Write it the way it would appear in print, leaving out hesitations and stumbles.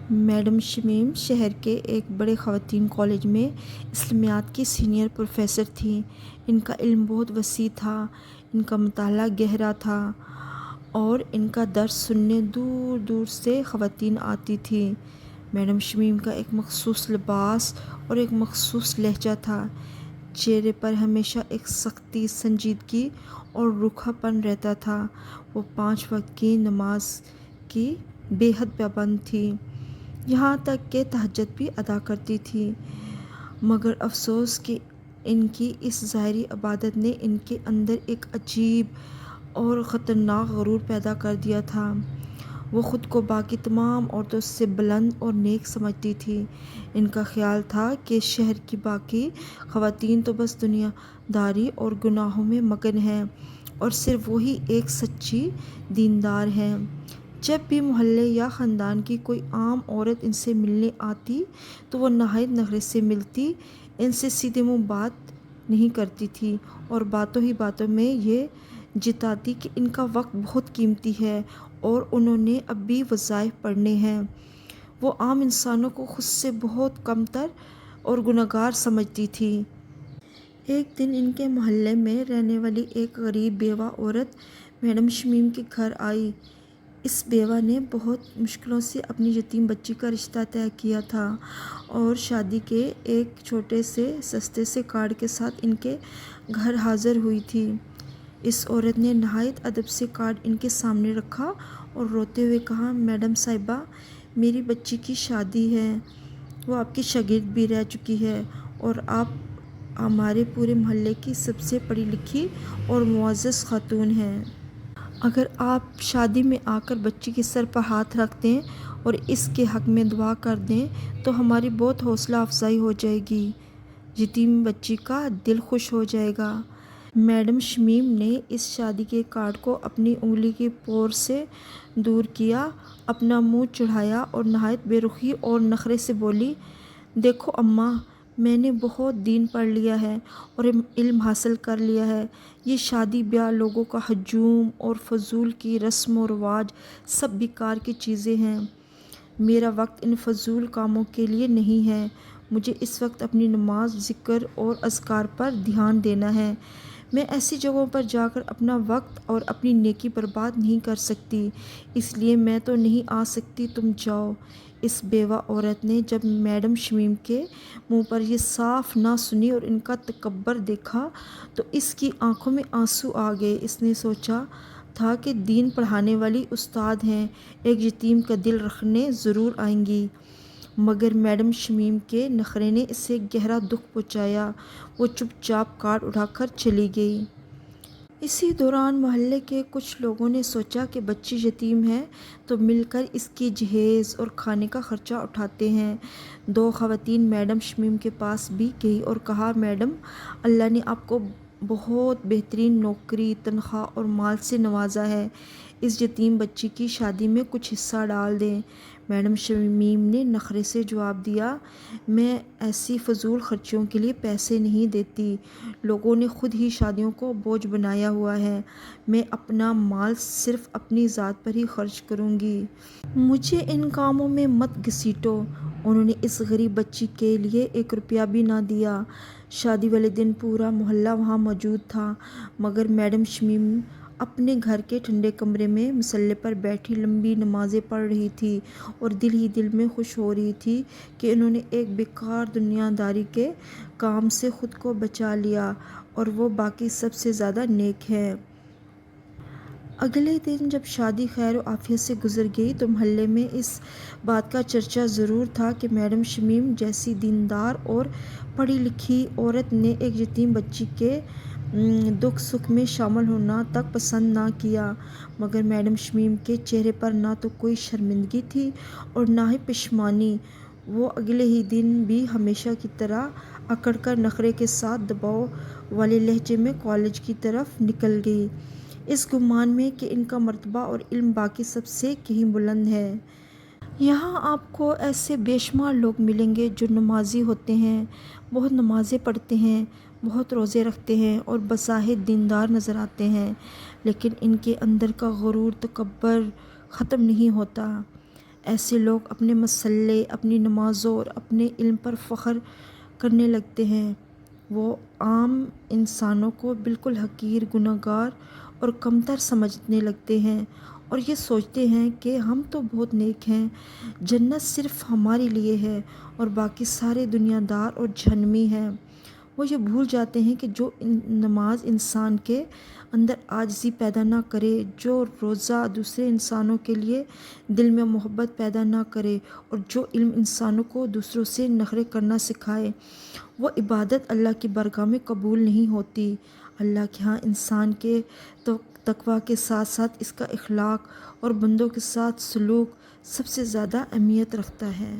Madam Shamim شہر کے ایک بڑے خواتین کالج میں اسلامیات کی سینئر پروفیسر تھیں۔ ان کا علم بہت وسیع تھا، ان کا مطالعہ گہرا تھا اور ان کا درس سننے دور دور سے خواتین آتی تھیں۔ میڈم شمیم کا ایک مخصوص لباس اور ایک مخصوص لہجہ تھا۔ چہرے پر ہمیشہ ایک سختی، سنجیدگی اور روکھا پن رہتا تھا۔ وہ 5 وقت کی نماز کی بے حد پابند تھیں، یہاں تک کہ تہجد بھی ادا کرتی تھیں۔ مگر افسوس کہ ان کی اس ظاہری عبادت نے ان کے اندر ایک عجیب اور خطرناک غرور پیدا کر دیا تھا۔ وہ خود کو باقی تمام عورتوں سے بلند اور نیک سمجھتی تھیں۔ ان کا خیال تھا کہ شہر کی باقی خواتین تو بس دنیا داری اور گناہوں میں مگن ہیں اور صرف وہی ایک سچی دیندار ہیں۔ جب بھی محلے یا خاندان کی کوئی عام عورت ان سے ملنے آتی تو وہ نہایت نخرے سے ملتی، ان سے سیدھے منہ بات نہیں کرتی تھی اور باتوں ہی باتوں میں یہ جتاتی کہ ان کا وقت بہت قیمتی ہے اور انہوں نے اب بھی وظائف پڑھنے ہیں۔ وہ عام انسانوں کو خود سے بہت کمتر اور گنہگار سمجھتی تھی۔ ایک دن ان کے محلے میں رہنے والی ایک غریب بیوہ عورت میڈم شمیم کے گھر آئی۔ اس بیوہ نے بہت مشکلوں سے اپنی یتیم بچی کا رشتہ طے کیا تھا اور شادی کے ایک چھوٹے سے سستے سے کارڈ کے ساتھ ان کے گھر حاضر ہوئی تھی۔ اس عورت نے نہایت ادب سے کارڈ ان کے سامنے رکھا اور روتے ہوئے کہا، میڈم صاحبہ، میری بچی کی شادی ہے، وہ آپ کی شاگرد بھی رہ چکی ہے اور آپ ہمارے پورے محلے کی سب سے پڑھی لکھی اور معزز خاتون ہیں۔ اگر آپ شادی میں آ کر بچی کے سر پر ہاتھ رکھ دیں اور اس کے حق میں دعا کر دیں تو ہماری بہت حوصلہ افزائی ہو جائے گی، یتیم بچی کا دل خوش ہو جائے گا۔ میڈم شمیم نے اس شادی کے کارڈ کو اپنی انگلی کی پور سے دور کیا، اپنا منہ چڑھایا اور نہایت بے رخی اور نخرے سے بولی، دیکھو اماں، میں نے بہت دین پڑھ لیا ہے اور علم حاصل کر لیا ہے۔ یہ شادی بیاہ لوگوں کا ہجوم اور فضول کی رسم و رواج سب بیکار کی چیزیں ہیں۔ میرا وقت ان فضول کاموں کے لیے نہیں ہے۔ مجھے اس وقت اپنی نماز، ذکر اور اذکار پر دھیان دینا ہے۔ میں ایسی جگہوں پر جا کر اپنا وقت اور اپنی نیکی برباد نہیں کر سکتی، اس لیے میں تو نہیں آ سکتی، تم جاؤ۔ اس بیوہ عورت نے جب میڈم شمیم کے منہ پر یہ صاف نہ سنی اور ان کا تکبر دیکھا تو اس کی آنکھوں میں آنسو آ گئے۔ اس نے سوچا تھا کہ دین پڑھانے والی استاد ہیں، ایک یتیم کا دل رکھنے ضرور آئیں گی، مگر میڈم شمیم کے نخرے نے اسے گہرا دکھ پہنچایا۔ وہ چپ چاپ کارڈ اٹھا کر چلی گئی۔ اسی دوران محلے کے کچھ لوگوں نے سوچا کہ بچی یتیم ہے تو مل کر اس کی جہیز اور کھانے کا خرچہ اٹھاتے ہیں۔ 2 خواتین میڈم شمیم کے پاس بھی گئی اور کہا، میڈم، اللہ نے آپ کو بہت بہترین نوکری، تنخواہ اور مال سے نوازا ہے، اس یتیم بچی کی شادی میں کچھ حصہ ڈال دیں۔ میڈم شمیم نے نخرے سے جواب دیا، میں ایسی فضول خرچیوں کے لیے پیسے نہیں دیتی، لوگوں نے خود ہی شادیوں کو بوجھ بنایا ہوا ہے، میں اپنا مال صرف اپنی ذات پر ہی خرچ کروں گی، مجھے ان کاموں میں مت گھسیٹو۔ انہوں نے اس غریب بچی کے لیے 1 روپیہ بھی نہ دیا۔ شادی والے دن پورا محلہ وہاں موجود تھا، مگر میڈم شمیم اپنے گھر کے ٹھنڈے کمرے میں مصلے پر بیٹھی لمبی نمازیں پڑھ رہی تھی اور دل ہی دل میں خوش ہو رہی تھی کہ انہوں نے ایک بیکار دنیا داری کے کام سے خود کو بچا لیا اور وہ باقی سب سے زیادہ نیک ہے۔ اگلے دن جب شادی خیر و عافیت سے گزر گئی تو محلے میں اس بات کا چرچا ضرور تھا کہ میڈم شمیم جیسی دیندار اور پڑھی لکھی عورت نے ایک یتیم بچی کے دکھ سکھ میں شامل ہونا تک پسند نہ کیا، مگر میڈم شمیم کے چہرے پر نہ تو کوئی شرمندگی تھی اور نہ ہی پشیمانی۔ وہ اگلے ہی دن بھی ہمیشہ کی طرح اکڑ کر نخرے کے ساتھ دباؤ والے لہجے میں کالج کی طرف نکل گئی، اس گمان میں کہ ان کا مرتبہ اور علم باقی سب سے کہیں بلند ہے۔ یہاں آپ کو ایسے بے شمار لوگ ملیں گے جو نمازی ہوتے ہیں، بہت نمازیں پڑھتے ہیں، بہت روزے رکھتے ہیں اور بظاہر دیندار نظر آتے ہیں، لیکن ان کے اندر کا غرور، تکبر ختم نہیں ہوتا۔ ایسے لوگ اپنے مسئلے، اپنی نمازوں اور اپنے علم پر فخر کرنے لگتے ہیں۔ وہ عام انسانوں کو بالکل حقیر، گنہگار اور کمتر سمجھنے لگتے ہیں اور یہ سوچتے ہیں کہ ہم تو بہت نیک ہیں، جنت صرف ہمارے لیے ہے اور باقی سارے دنیا دار اور جہنمی ہیں۔ وہ یہ بھول جاتے ہیں کہ جو نماز انسان کے اندر عاجزی پیدا نہ کرے، جو روزہ دوسرے انسانوں کے لیے دل میں محبت پیدا نہ کرے اور جو علم انسانوں کو دوسروں سے نخرے کرنا سکھائے، وہ عبادت اللہ کی بارگاہ میں قبول نہیں ہوتی۔ اللہ کے ہاں انسان کے تقویٰ کے ساتھ ساتھ اس کا اخلاق اور بندوں کے ساتھ سلوک سب سے زیادہ اہمیت رکھتا ہے۔